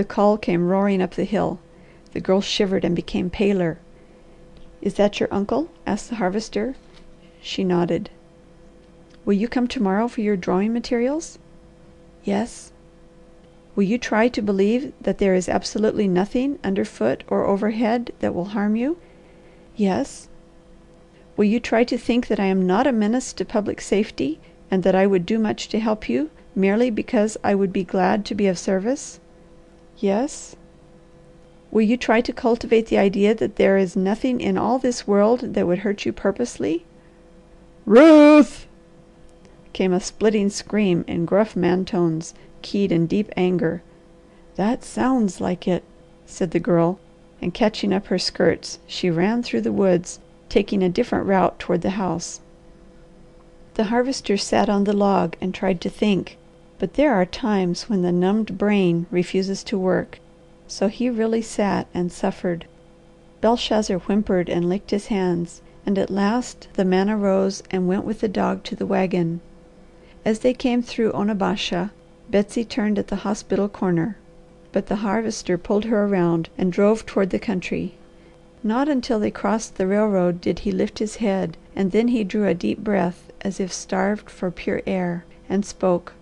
The call came roaring up the hill. The girl shivered and became paler. "Is that your uncle?" asked the Harvester. She nodded. "Will you come to morrow for your drawing materials?" "Yes." "Will you try to believe that there is absolutely nothing underfoot or overhead that will harm you?" "Yes." "Will you try to think that I am not a menace to public safety, and that I would do much to help you, merely because I would be glad to be of service?" "Yes." "Will you try to cultivate the idea that there is nothing in all this world that would hurt you purposely?" "Ruth!" came a splitting scream in gruff man tones, keyed in deep anger. "That sounds like it," said the Girl, and catching up her skirts, she ran through the woods, taking a different route toward the house. The Harvester sat on the log and tried to think, but there are times when the numbed brain refuses to work, so he really sat and suffered. Belshazzar whimpered and licked his hands, and at last the man arose and went with the dog to the wagon. As they came through Onabasha, Betsy turned at the hospital corner, but the Harvester pulled her around and drove toward the country. Not until they crossed the railroad did he lift his head, and then he drew a deep breath as if starved for pure air, and spoke.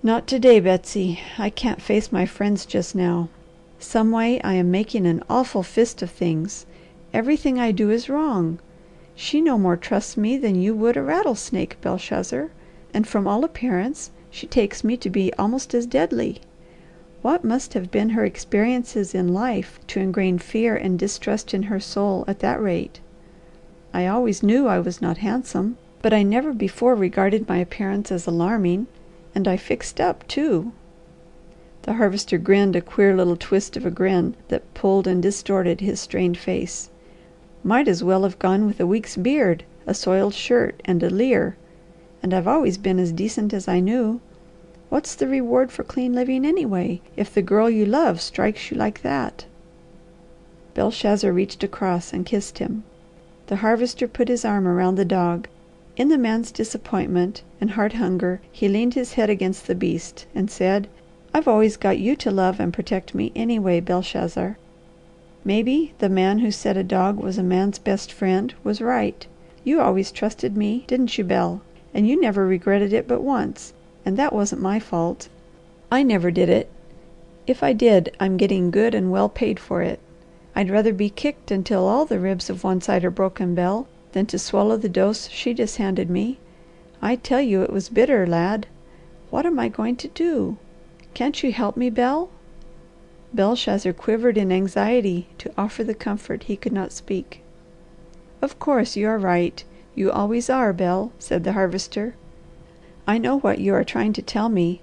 "Not to day, Betsy. I can't face my friends just now. Someway I am making an awful fist of things. Everything I do is wrong. She no more trusts me than you would a rattlesnake, Belshazzar, and from all appearance she takes me to be almost as deadly. What must have been her experiences in life to ingrain fear and distrust in her soul at that rate? I always knew I was not handsome, but I never before regarded my appearance as alarming, and I fixed up, too." The Harvester grinned a queer little twist of a grin that pulled and distorted his strained face. "Might as well have gone with a week's beard, a soiled shirt, and a leer, and I've always been as decent as I knew. What's the reward for clean living, anyway, if the girl you love strikes you like that?" Belshazzar reached across and kissed him. The Harvester put his arm around the dog. In the man's disappointment and heart hunger he leaned his head against the beast and said, "I've always got you to love and protect me anyway, Belshazzar. Maybe the man who said a dog was a man's best friend was right. You always trusted me, didn't you, Bel? And you never regretted it but once, and that wasn't my fault. I never did it. If I did, I'm getting good and well paid for it. I'd rather be kicked until all the ribs of one side are broken, Bel, than to swallow the dose she just handed me. I tell you it was bitter, lad. What am I going to do? Can't you help me, Bel?" Belshazzar quivered in anxiety to offer the comfort he could not speak. "Of course you are right. You always are, Bel," said the Harvester. "I know what you are trying to tell me.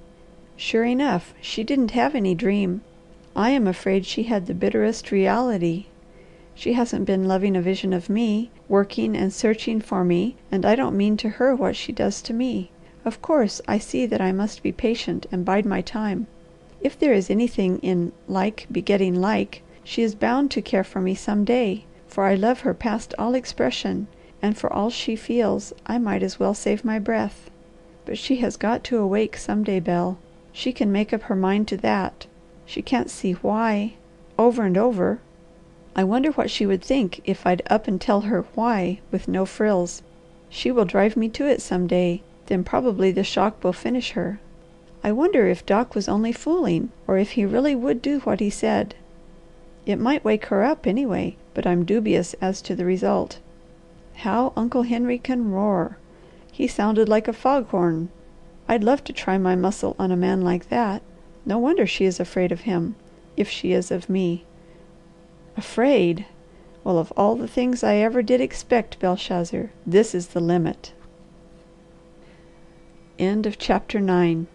Sure enough, she didn't have any dream. I am afraid she had the bitterest reality. She hasn't been loving a vision of me, working and searching for me, and I don't mean to her what she does to me. Of course I see that I must be patient and bide my time. If there is anything in like begetting like, she is bound to care for me some day, for I love her past all expression, and for all she feels I might as well save my breath. But she has got to awake some day, Bel. She can make up her mind to that. She can't see why, over and over. I wonder what she would think if I'd up and tell her why with no frills. She will drive me to it some day, then probably the shock will finish her. I wonder if Doc was only fooling, or if he really would do what he said. It might wake her up anyway, but I'm dubious as to the result. How Uncle Henry can roar! He sounded like a foghorn. I'd love to try my muscle on a man like that. No wonder she is afraid of him, if she is of me. Afraid! Well, of all the things I ever did expect, Belshazzar, this is the limit." End of chapter 9.